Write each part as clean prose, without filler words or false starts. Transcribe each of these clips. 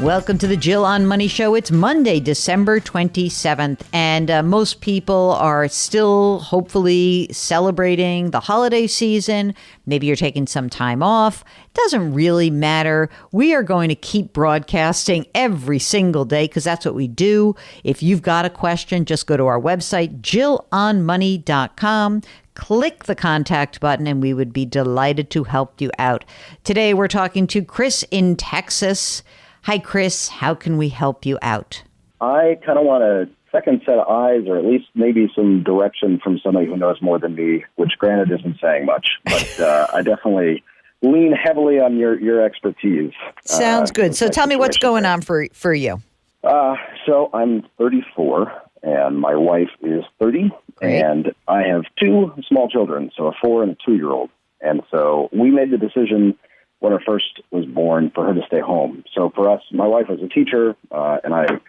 Welcome to the Jill on Money Show. It's Monday, December 27th, and most people are still hopefully celebrating the holiday season. Maybe you're taking some time off. Doesn't really matter. We are going to keep broadcasting every single day because that's what we do. If you've got a question, just go to our website, jillonmoney.com. Click the contact button and we would be delighted to help you out. Today, we're talking to Chris in Texas. Hi, Chris. How can we help you out? I kind of want a second set of eyes, or at least maybe some direction from somebody who knows more than me, which granted isn't saying much, but I definitely lean heavily on your expertise. Sounds good. So tell me what's going on for you. So I'm 34 and my wife is 30. Great. And I have two small children, so a 4 and a 2-year-old. And so we made the decision when her first was born for her to stay home. So for us, my wife is a teacher, and I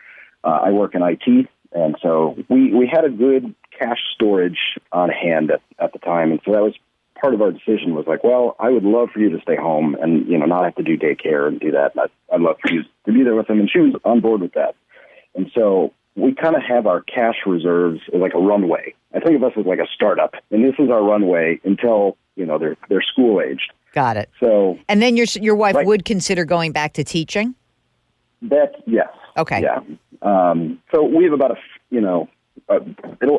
work in IT. And so we had a good cash storage on hand at the time. And so that was part of our decision was like, well, I would love for you to stay home and, not have to do daycare and do that. I'd love for you to be there with them. And she was on board with that. And so we kind of have our cash reserves as like a runway. I think of us as like a startup. And this is our runway until, they're school aged. Got it. So, and then your wife would consider going back to teaching? Yes. Okay. Yeah. So we have about it'll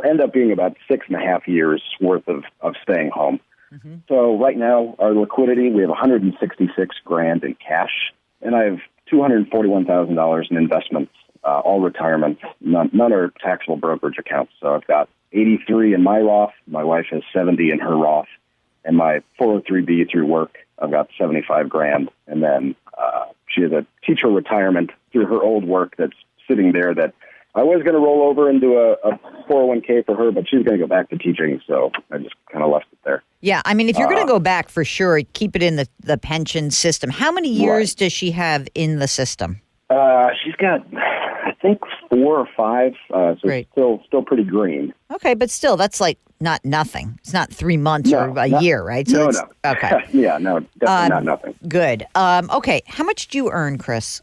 end up being about 6.5 years worth of staying home. Mm-hmm. So right now our liquidity, we have $166,000 in cash, and I have $241,000 in investments, all retirement. None are taxable brokerage accounts. So I've got 83 in my Roth. My wife has 70 in her Roth. And my 403B through work, I've got $75,000. And then she has a teacher retirement through her old work that's sitting there that I was going to roll over into a 401k for her, but she's going to go back to teaching. So I just kind of left it there. Yeah, I mean, if you're going to go back for sure, keep it in the pension system. How many years does she have in the system? She's got, I think, 4 or 5. So Great. It's still pretty green. Okay, but still, that's like not nothing. It's not 3 months or a year, right? So no. Okay. Yeah, no, definitely not nothing. Good. Okay, how much do you earn, Chris?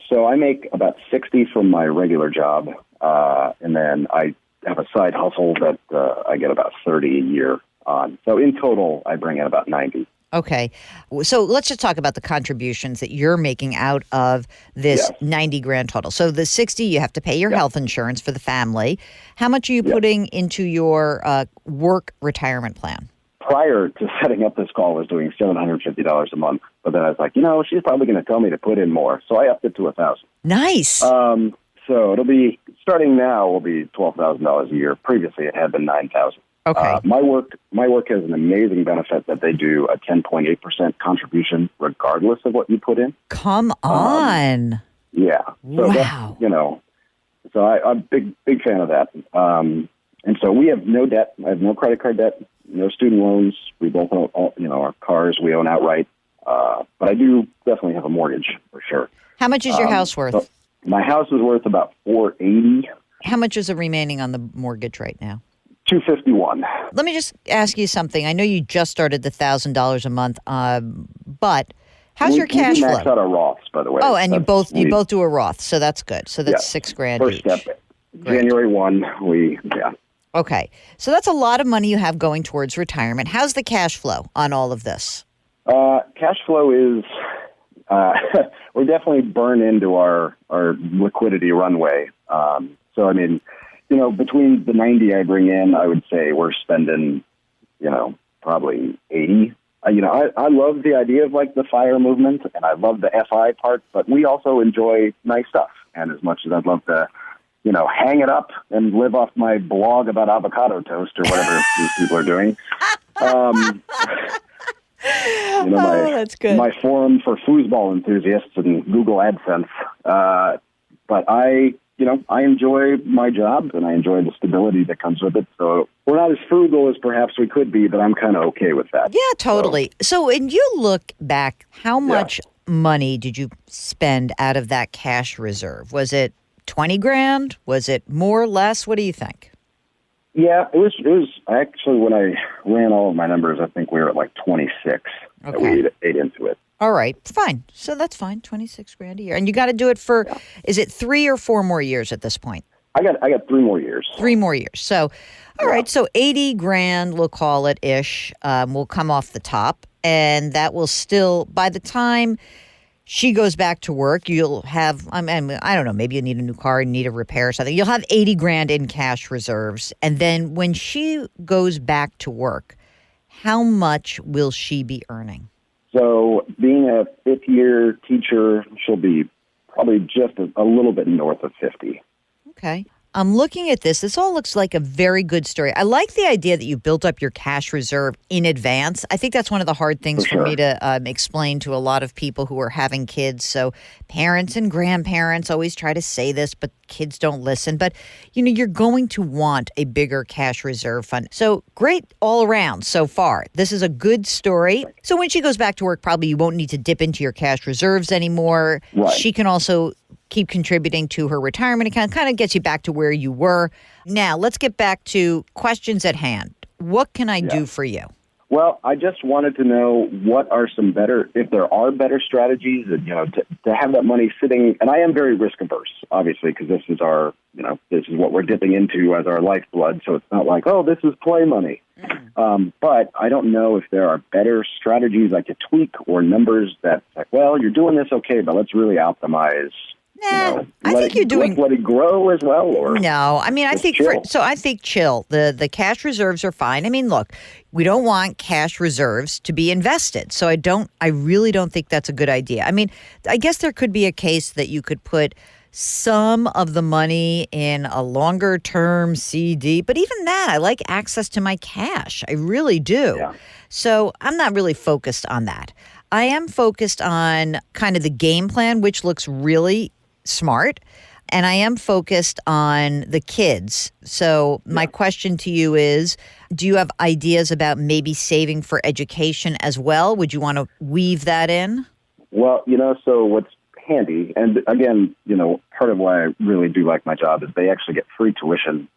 So I make about 60 from my regular job, and then I have a side hustle that I get about 30 a year on. So in total, I bring in about 90. Okay. So let's just talk about the contributions that you're making out of this $90,000 total. So the 60, you have to pay your health insurance for the family. How much are you putting into your work retirement plan? Prior to setting up this call, I was doing $750 a month. But then I was like, she's probably going to tell me to put in more. So I upped it to $1,000. Nice. So it'll be, starting now, will be $12,000 a year. Previously, it had been $9,000. Okay. My work has an amazing benefit that they do a 10.8% contribution regardless of what you put in. Come on. Yeah. So wow. So I'm a big fan of that. And so we have no debt. I have no credit card debt, no student loans. We both own, our cars we own outright. But I do definitely have a mortgage for sure. How much is your house worth? So my house is worth about $480,000. How much is it remaining on the mortgage right now? $251,000. Let me just ask you something. I know you just started the $1,000 a month, but how's your cash we flow? max out our Roths, by the way. Oh, and you both do a Roth, so that's good. So that's $6,000 First each. step, January 1, Okay, so that's a lot of money you have going towards retirement. How's the cash flow on all of this? Cash flow is we're definitely burned into our liquidity runway. So I mean, between the 90 I bring in, I would say we're spending, probably 80. I love the idea of like the FIRE movement, and I love the FI part, but we also enjoy nice stuff. And as much as I'd love to, hang it up and live off my blog about avocado toast or whatever these people are doing. That's good. My forum for foosball enthusiasts and Google AdSense. But I enjoy my job and I enjoy the stability that comes with it. So we're not as frugal as perhaps we could be, but I'm kind of okay with that. Yeah, totally. So when you look back, how much money did you spend out of that cash reserve? Was it $20,000? Was it more or less? What do you think? Yeah, it was actually, when I ran all of my numbers, I think we were at like 26 that we ate into it. All right, fine. So that's fine, 26 grand a year. And you got to do it for, is it 3 or 4 more years at this point? I got 3 more years. 3 more years. So, all right, so 80 grand, we'll call it ish, will come off the top. And that will still, by the time she goes back to work, you'll have, I don't know, maybe you need a new car, you need a repair or something. You'll have 80 grand in cash reserves. And then when she goes back to work, how much will she be earning? So being a fifth-year teacher, she'll be probably just a little bit north of 50. Okay. I'm looking at this. This all looks like a very good story. I like the idea that you built up your cash reserve in advance. I think that's one of the hard things for me to explain to a lot of people who are having kids. So parents and grandparents always try to say this, but kids don't listen. But, you're going to want a bigger cash reserve fund. So great all around so far. This is a good story. So when she goes back to work, probably you won't need to dip into your cash reserves anymore. Right. She can also keep contributing to her retirement account, kind of gets you back to where you were. Now, let's get back to questions at hand. What can I do for you? Well, I just wanted to know what are some better, if there are better strategies, to have that money sitting. And I am very risk averse, obviously, because this is our, this is what we're dipping into as our lifeblood. So it's not like, oh, this is play money. But I don't know if there are better strategies I could tweak or numbers that, like, well, you're doing this okay, but let's really optimize. I think you're doing. Let it grow as well, or no. I mean, I think chill. I think chill. The cash reserves are fine. I mean, look, we don't want cash reserves to be invested, so I really don't think that's a good idea. I mean, I guess there could be a case that you could put some of the money in a longer term CD, but even that, I like access to my cash. I really do. Yeah. So I'm not really focused on that. I am focused on kind of the game plan, which looks really smart, and I am focused on the kids. So my question to you is, do you have ideas about maybe saving for education as well? Would you want to weave that in? Well, so what's handy, and again, part of why I really do like my job is they actually get free tuition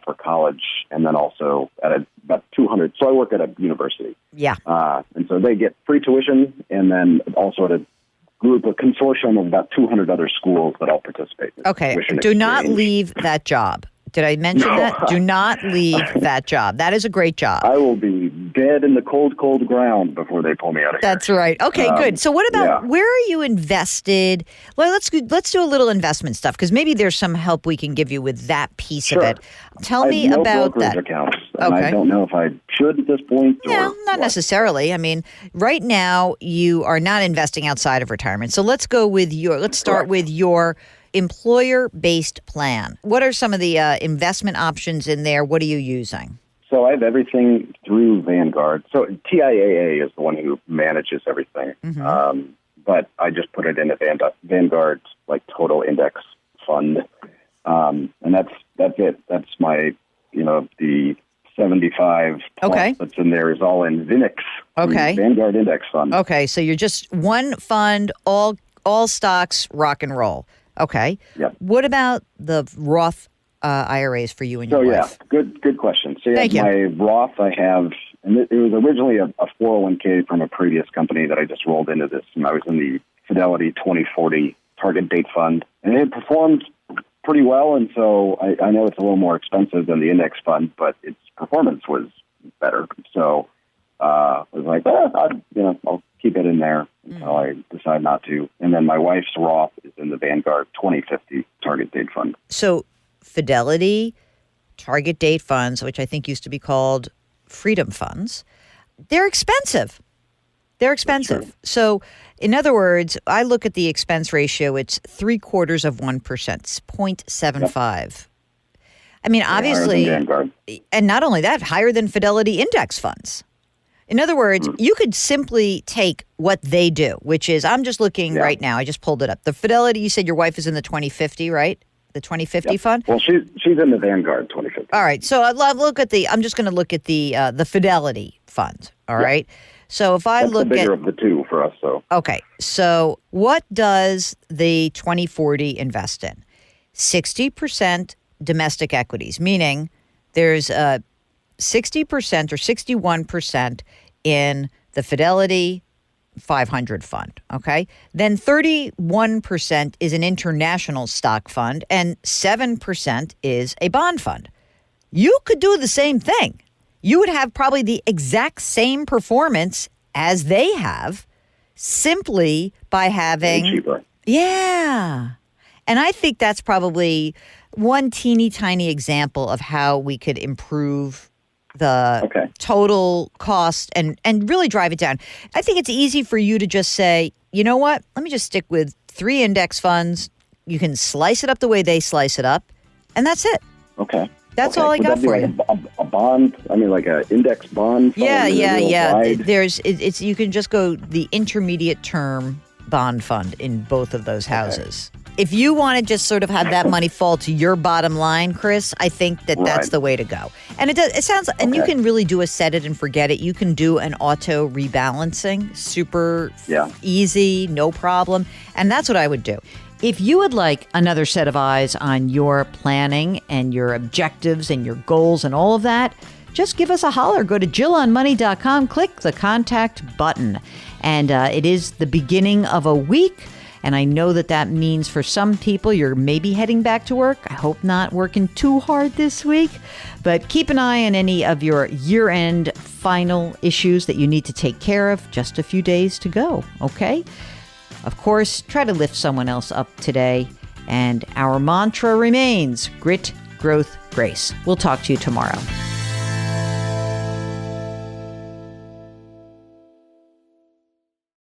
for college, and then also at about 200. So I work at a university. Yeah. And so they get free tuition, and then also at a consortium of about 200 other schools that all participate. Okay. Do not leave that job. Did I mention that? Do not leave that job. That is a great job. I will be dead in the cold, cold ground before they pull me out of here. That's right. Okay, good. So what about where are you invested? Well, let's do a little investment stuff, because maybe there's some help we can give you with that piece of it. Tell me about that. Accounts, and I don't know if I should at this point. No, not necessarily. I mean, right now you are not investing outside of retirement. So let's start with your employer-based plan. What are some of the investment options in there? What are you using? So I have everything through Vanguard. So TIAA is the one who manages everything. Mm-hmm. But I just put it in a Vanguard total index fund. And that's it. That's my, the 75 that's in there is all in VINIX. Okay. Vanguard index fund. Okay. So you're just one fund, all stocks, rock and roll. Okay. Yeah. What about the Roth IRAs for you and your wife? Good question. So Thank you. My Roth I have, and it was originally a 401k from a previous company that I just rolled into this, and I was in the Fidelity 2040 target date fund, and it performed pretty well, and so I know it's a little more expensive than the index fund, but its performance was better. So I was like, I'll keep it in there until I decide not to. And then my wife's Roth is in the Vanguard 2050 target date fund. So Fidelity target date funds, which I think used to be called freedom funds, they're expensive. So in other words, I look at the expense ratio, it's 0.75%, it's 0.75. Yep. I mean, obviously, and not only that, higher than Fidelity index funds. In other words, you could simply take what they do, which is, I'm just looking right now, I just pulled it up. The Fidelity, you said your wife is in the 2050, right? The 2050 fund? Well, she's in the Vanguard 2050. All right. So I'm just going to look at the Fidelity fund. All right. So if I look at the bigger of the two for us, so. Okay. So what does the 2040 invest in? 60% domestic equities, meaning there's 60% or 61% in the Fidelity 500 fund, okay? Then 31% is an international stock fund and 7% is a bond fund. You could do the same thing. You would have probably the exact same performance as they have simply by having... Way cheaper. Yeah. And I think that's probably one teeny tiny example of how we could improve the total cost and really drive it down. I think it's easy for you to just say, you know what, let me just stick with 3 index funds. You can slice it up the way they slice it up, and that's it. Okay. That's all I got for you. A bond? I mean, like an index bond? Yeah. It's you can just go the intermediate term bond fund in both of those houses. Okay. If you want to just sort of have that money fall to your bottom line, Chris, I think that's the way to go. And it sounds, and you can really do a set it and forget it. You can do an auto rebalancing, super easy, no problem. And that's what I would do. If you would like another set of eyes on your planning and your objectives and your goals and all of that, just give us a holler. Go to JillOnMoney.com, click the contact button. And it is the beginning of a week. And I know that means for some people you're maybe heading back to work. I hope not working too hard this week. But keep an eye on any of your year-end final issues that you need to take care of. Just a few days to go, okay? Of course, try to lift someone else up today. And our mantra remains grit, growth, grace. We'll talk to you tomorrow.